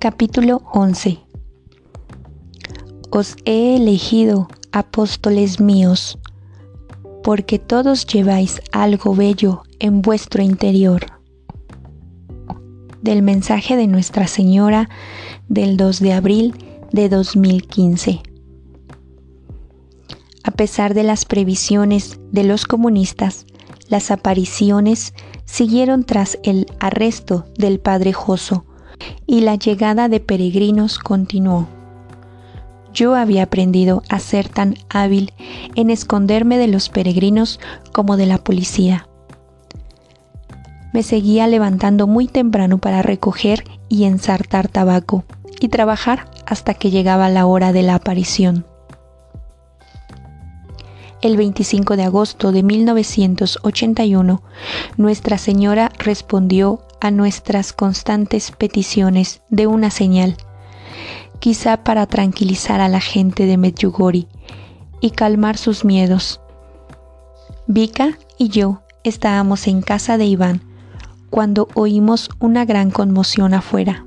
Capítulo 11. Os he elegido, apóstoles míos, porque todos lleváis algo bello en vuestro interior. Del mensaje de Nuestra Señora del 2 de abril de 2015. A pesar de las previsiones de los comunistas, las apariciones siguieron tras el arresto del padre Josso y la llegada de peregrinos continuó. Yo había aprendido a ser tan hábil en esconderme de los peregrinos como de la policía. Me seguía levantando muy temprano para recoger y ensartar tabaco y trabajar hasta que llegaba la hora de la aparición. El 25 de agosto de 1981, Nuestra Señora respondió a nuestras constantes peticiones de una señal, quizá para tranquilizar a la gente de Medjugorje y calmar sus miedos. Vika y yo estábamos en casa de Iván cuando oímos una gran conmoción afuera.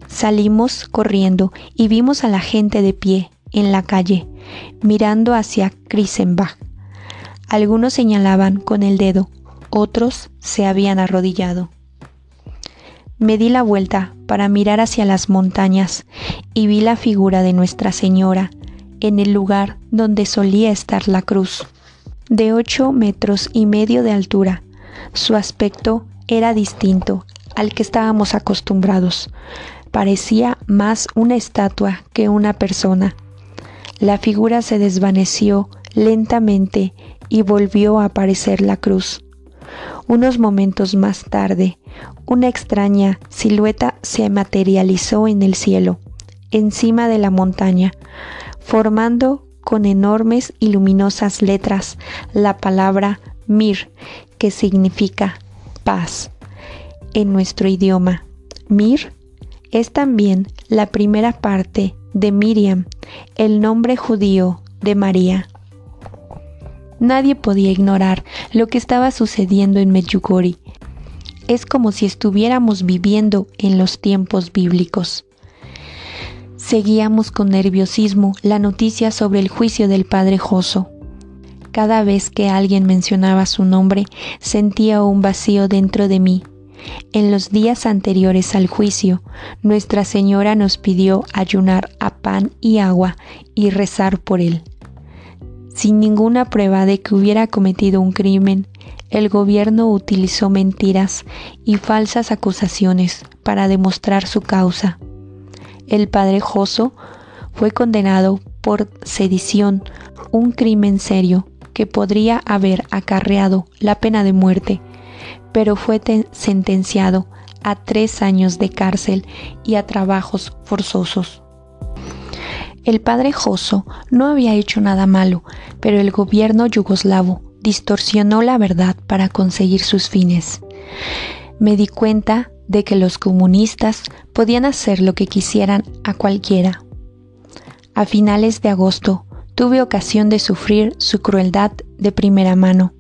Salimos corriendo y vimos a la gente de pie en la calle, mirando hacia Krisenbach. Algunos señalaban con el dedo, otros se habían arrodillado. Me di la vuelta para mirar hacia las montañas y vi la figura de Nuestra Señora en el lugar donde solía estar la cruz. De 8,5 metros de altura, su aspecto era distinto al que estábamos acostumbrados. Parecía más una estatua que una persona. La figura se desvaneció lentamente y volvió a aparecer la cruz. Unos momentos más tarde, una extraña silueta se materializó en el cielo, encima de la montaña, formando con enormes y luminosas letras la palabra Mir, que significa paz. En nuestro idioma, Mir es también la primera parte de Miriam, el nombre judío de María. Nadie podía ignorar lo que estaba sucediendo en Medjugorje. Es como si estuviéramos viviendo en los tiempos bíblicos. Seguíamos con nerviosismo la noticia sobre el juicio del padre Josso. Cada vez que alguien mencionaba su nombre, sentía un vacío dentro de mí. En los días anteriores al juicio, Nuestra Señora nos pidió ayunar a pan y agua y rezar por él. Sin ninguna prueba de que hubiera cometido un crimen, el gobierno utilizó mentiras y falsas acusaciones para demostrar su causa. El padre Josso fue condenado por sedición, un crimen serio que podría haber acarreado la pena de muerte, pero fue sentenciado a 3 años de cárcel y a trabajos forzosos. El padre Josso no había hecho nada malo, pero el gobierno yugoslavo distorsionó la verdad para conseguir sus fines. Me di cuenta de que los comunistas podían hacer lo que quisieran a cualquiera. A finales de agosto tuve ocasión de sufrir su crueldad de primera mano.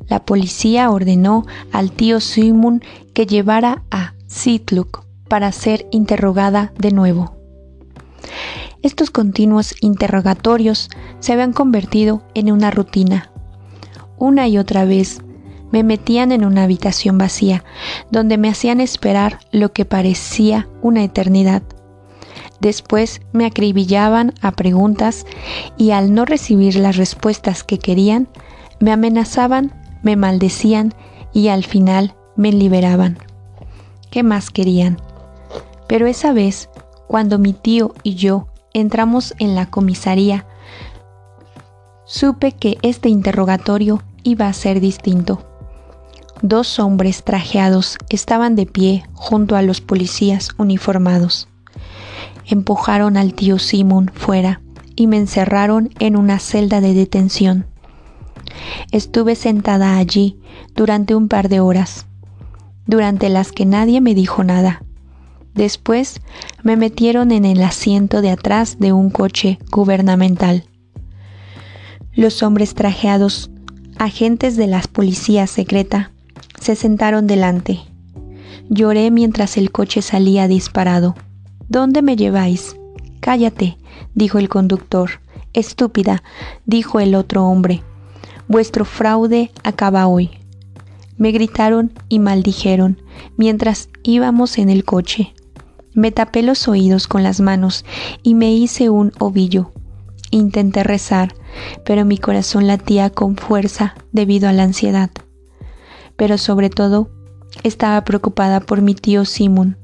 La policía ordenó al tío Sigmund que llevara a Sitluk para ser interrogada de nuevo. Estos continuos interrogatorios se habían convertido en una rutina. Una y otra vez me metían en una habitación vacía, donde me hacían esperar lo que parecía una eternidad. Después me acribillaban a preguntas y al no recibir las respuestas que querían, me amenazaban, me maldecían y al final me liberaban. ¿Qué más querían? Pero esa vez, cuando mi tío y yo entramos en la comisaría, supe que este interrogatorio iba a ser distinto. 2 hombres trajeados estaban de pie junto a los policías uniformados. Empujaron al tío Simón fuera y me encerraron en una celda de detención. Estuve sentada allí durante un par de horas, durante las que nadie me dijo nada. Después me metieron en el asiento de atrás de un coche gubernamental. Los hombres trajeados, agentes de la policía secreta, se sentaron delante. Lloré mientras el coche salía disparado. ¿Dónde me lleváis? Cállate, dijo el conductor. Estúpida, dijo el otro hombre. Vuestro fraude acaba hoy. Me gritaron y maldijeron mientras íbamos en el coche. Me tapé los oídos con las manos y me hice un ovillo. Intenté rezar, pero mi corazón latía con fuerza debido a la ansiedad. Pero sobre todo, estaba preocupada por mi tío Simón.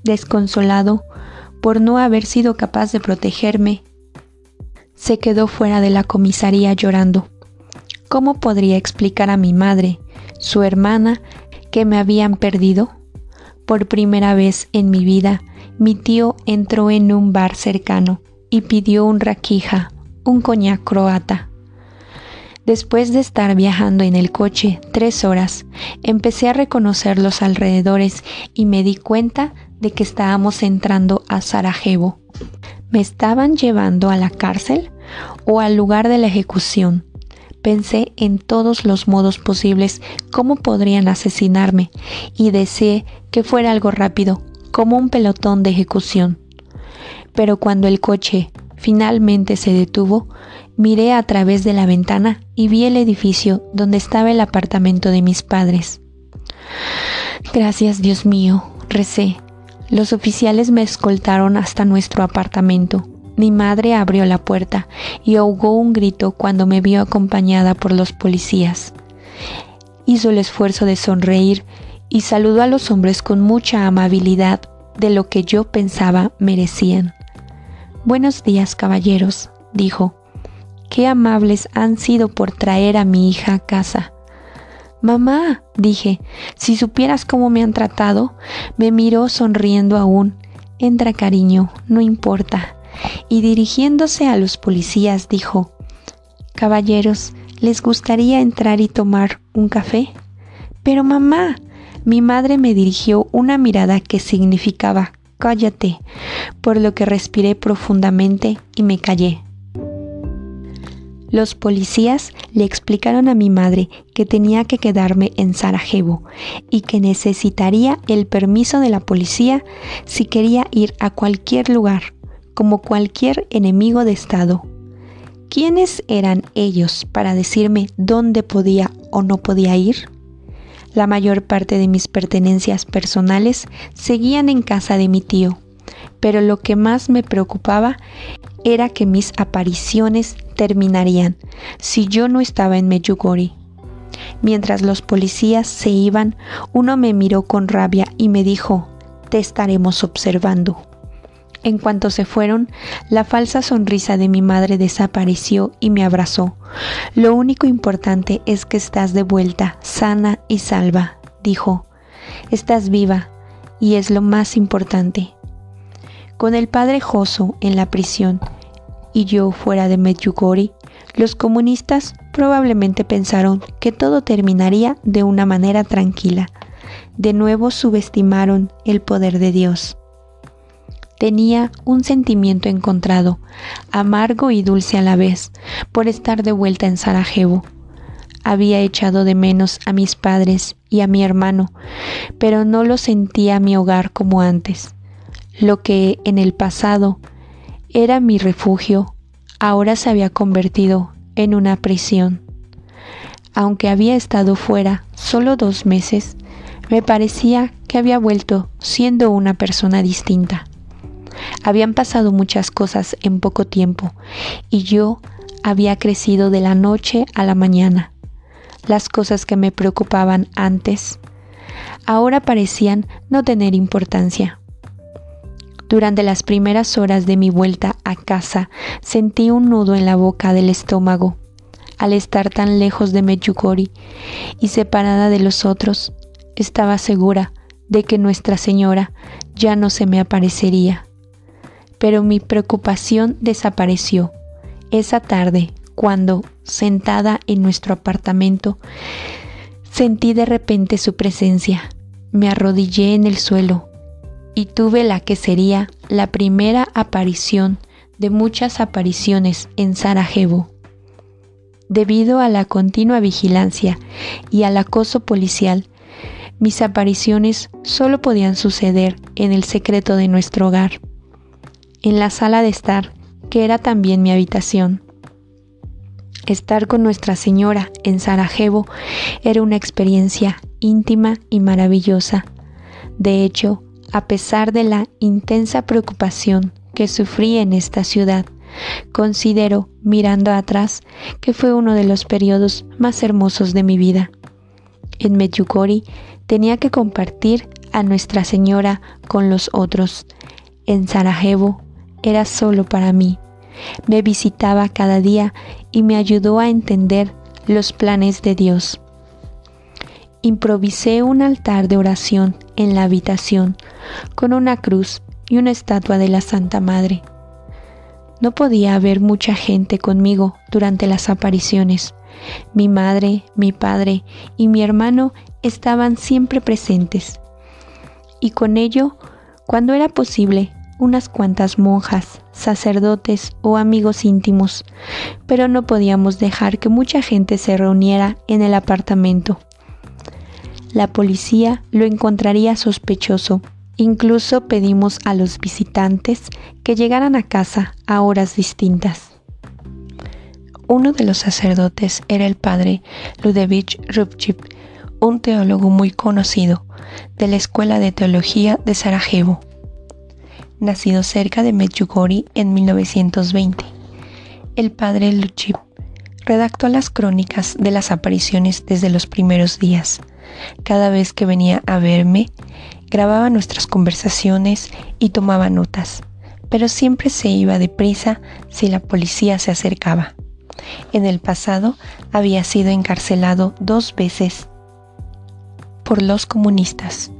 Desconsolado por no haber sido capaz de protegerme, se quedó fuera de la comisaría llorando. ¿Cómo podría explicar a mi madre, su hermana, que me habían perdido? Por primera vez en mi vida, mi tío entró en un bar cercano y pidió un raquija, un coñac croata. Después de estar viajando en el coche 3 horas, empecé a reconocer los alrededores y me di cuenta de que estábamos entrando a Sarajevo. ¿Me estaban llevando a la cárcel o al lugar de la ejecución? Pensé en todos los modos posibles cómo podrían asesinarme y deseé que fuera algo rápido, como un pelotón de ejecución. Pero cuando el coche finalmente se detuvo, miré a través de la ventana y vi el edificio donde estaba el apartamento de mis padres. Gracias, Dios mío, recé. Los oficiales me escoltaron hasta nuestro apartamento. Mi madre abrió la puerta y ahogó un grito cuando me vio acompañada por los policías. Hizo el esfuerzo de sonreír y saludó a los hombres con mucha amabilidad de lo que yo pensaba merecían. Buenos días, caballeros, dijo. Qué amables han sido por traer a mi hija a casa. Mamá, dije, si supieras cómo me han tratado. Me miró sonriendo aún. Entra, cariño, no importa. Y dirigiéndose a los policías dijo, caballeros, ¿les gustaría entrar y tomar un café? Pero mamá, mi madre me dirigió una mirada que significaba cállate, por lo que respiré profundamente y me callé. Los policías le explicaron a mi madre que tenía que quedarme en Sarajevo y que necesitaría el permiso de la policía si quería ir a cualquier lugar, como cualquier enemigo de Estado. ¿Quiénes eran ellos para decirme dónde podía o no podía ir? La mayor parte de mis pertenencias personales seguían en casa de mi tío, pero lo que más me preocupaba era que mis apariciones terminarían si yo no estaba en Medjugorje. Mientras los policías se iban, uno me miró con rabia y me dijo, te estaremos observando. En cuanto se fueron, la falsa sonrisa de mi madre desapareció y me abrazó. Lo único importante es que estás de vuelta, sana y salva, dijo. Estás viva y es lo más importante. Con el padre Joso en la prisión y yo fuera de Medjugorje, los comunistas probablemente pensaron que todo terminaría de una manera tranquila. De nuevo subestimaron el poder de Dios. Tenía un sentimiento encontrado, amargo y dulce a la vez, por estar de vuelta en Sarajevo. Había echado de menos a mis padres y a mi hermano, pero no lo sentía mi hogar como antes. Lo que en el pasado era mi refugio, ahora se había convertido en una prisión. Aunque había estado fuera solo 2 meses, me parecía que había vuelto siendo una persona distinta. Habían pasado muchas cosas en poco tiempo y yo había crecido de la noche a la mañana. Las cosas que me preocupaban antes, ahora parecían no tener importancia. Durante las primeras horas de mi vuelta a casa, sentí un nudo en la boca del estómago. Al estar tan lejos de Medjugorje y separada de los otros, estaba segura de que Nuestra Señora ya no se me aparecería. Pero mi preocupación desapareció esa tarde cuando, sentada en nuestro apartamento, sentí de repente su presencia. Me arrodillé en el suelo y tuve la que sería la primera aparición de muchas apariciones en Sarajevo. Debido a la continua vigilancia y al acoso policial, Mis apariciones solo podían suceder en el secreto de nuestro hogar, en la sala de estar, que era también mi habitación. Estar con Nuestra Señora en Sarajevo era una experiencia íntima y maravillosa. De hecho, a pesar de la intensa preocupación que sufrí en esta ciudad, considero, mirando atrás, que fue uno de los periodos más hermosos de mi vida. En Medjugorje tenía que compartir a Nuestra Señora con los otros. En Sarajevo era solo para mí. Me visitaba cada día y me ayudó a entender los planes de Dios. Improvisé un altar de oración en la habitación con una cruz y una estatua de la Santa Madre. No podía haber mucha gente conmigo durante las apariciones. Mi madre, mi padre y mi hermano estaban siempre presentes. Y con ello, cuando era posible, unas cuantas monjas, sacerdotes o amigos íntimos, pero no podíamos dejar que mucha gente se reuniera en el apartamento. La policía lo encontraría sospechoso. Incluso pedimos a los visitantes que llegaran a casa a horas distintas. Uno de los sacerdotes era el padre Ludovic Rupčík, un teólogo muy conocido de la Escuela de Teología de Sarajevo, nacido cerca de Medjugorje en 1920. El padre Rupčík redactó las crónicas de las apariciones desde los primeros días. Cada vez que venía a verme, grababa nuestras conversaciones y tomaba notas, pero siempre se iba deprisa si la policía se acercaba. En el pasado había sido encarcelado 2 veces por los comunistas.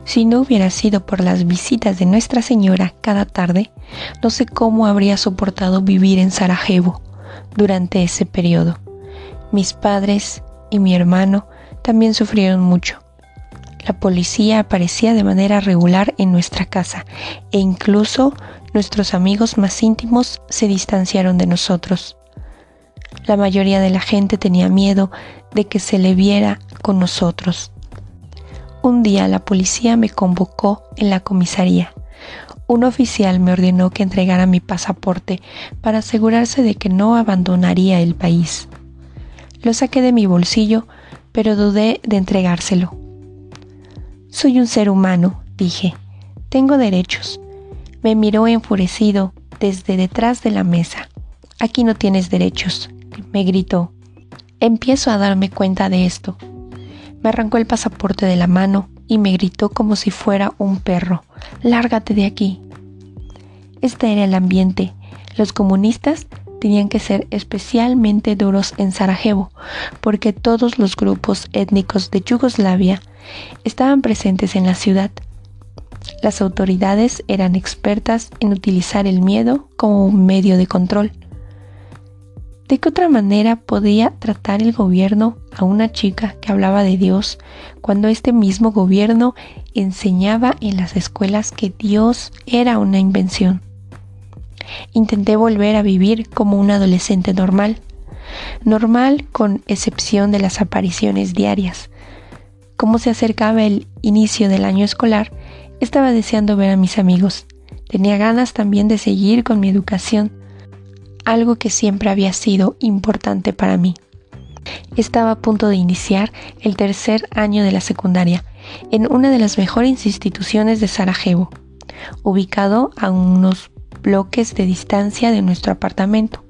Si no hubiera sido por las visitas de Nuestra Señora cada tarde, no sé cómo habría soportado vivir en Sarajevo durante ese periodo. Mis padres y mi hermano también sufrieron mucho. La policía aparecía de manera regular en nuestra casa e incluso nuestros amigos más íntimos se distanciaron de nosotros. La mayoría de la gente tenía miedo de que se le viera con nosotros. Un día la policía me convocó en la comisaría. Un oficial me ordenó que entregara mi pasaporte para asegurarse de que no abandonaría el país. Lo saqué de mi bolsillo, pero dudé de entregárselo. «Soy un ser humano», dije. «Tengo derechos». Me miró enfurecido desde detrás de la mesa. «Aquí no tienes derechos», me gritó. Empiezo a darme cuenta de esto. Me arrancó el pasaporte de la mano y me gritó como si fuera un perro. «Lárgate de aquí». Este era el ambiente. Los comunistas tenían que ser especialmente duros en Sarajevo, porque todos los grupos étnicos de Yugoslavia estaban presentes en la ciudad. Las autoridades eran expertas en utilizar el miedo como un medio de control. ¿De qué otra manera podía tratar el gobierno a una chica que hablaba de Dios cuando este mismo gobierno enseñaba en las escuelas que Dios era una invención? Intenté volver a vivir como un adolescente normal con excepción de las apariciones diarias. Como se acercaba el inicio del año escolar, estaba deseando ver a mis amigos. Tenía ganas también de seguir con mi educación, algo que siempre había sido importante para mí. Estaba a punto de iniciar el 3er año de la secundaria en una de las mejores instituciones de Sarajevo, ubicado a unos bloques de distancia de nuestro apartamento.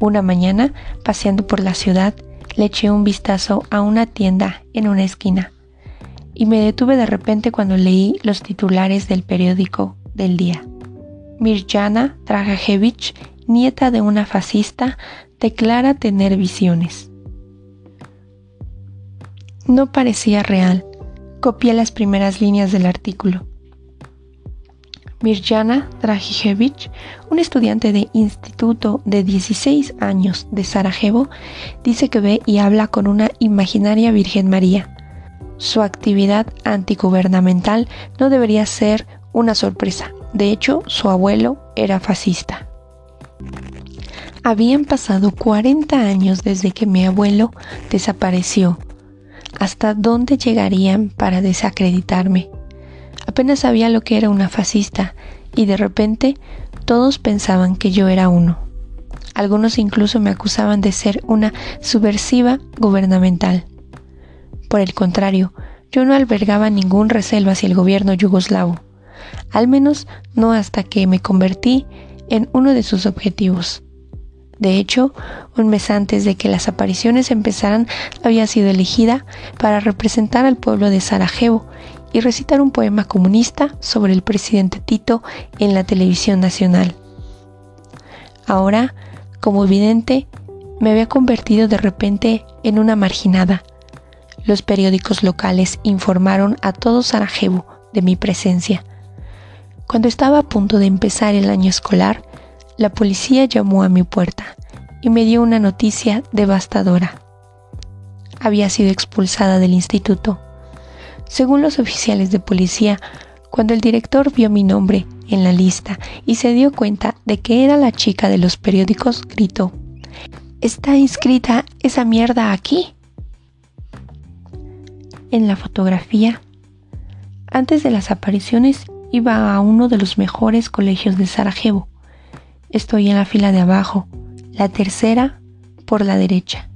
Una mañana, paseando por la ciudad, le eché un vistazo a una tienda en una esquina y me detuve de repente cuando leí los titulares del periódico del día. Mirjana Dragicevic, nieta de una fascista, declara tener visiones. No parecía real. Copié las primeras líneas del artículo. Mirjana Dragicevic, un estudiante de instituto de 16 años de Sarajevo, dice que ve y habla con una imaginaria Virgen María. Su actividad antigubernamental no debería ser una sorpresa. De hecho, su abuelo era fascista. Habían pasado 40 años desde que mi abuelo desapareció. ¿Hasta dónde llegarían para desacreditarme? Apenas sabía lo que era una fascista y de repente todos pensaban que yo era uno. Algunos incluso me acusaban de ser una subversiva gubernamental. Por el contrario, yo no albergaba ningún recelo hacia el gobierno yugoslavo, al menos no hasta que me convertí en uno de sus objetivos. De hecho, un mes antes de que las apariciones empezaran, había sido elegida para representar al pueblo de Sarajevo y recitar un poema comunista sobre el presidente Tito en la televisión nacional. Ahora, como vidente, me había convertido de repente en una marginada. Los periódicos locales informaron a todo Sarajevo de mi presencia. Cuando estaba a punto de empezar el año escolar, la policía llamó a mi puerta y me dio una noticia devastadora. Había sido expulsada del instituto. Según los oficiales de policía, cuando el director vio mi nombre en la lista y se dio cuenta de que era la chica de los periódicos, gritó: ¿Está inscrita esa mierda aquí? En la fotografía, antes de las apariciones, iba a uno de los mejores colegios de Sarajevo. Estoy en la fila de abajo, la tercera por la derecha.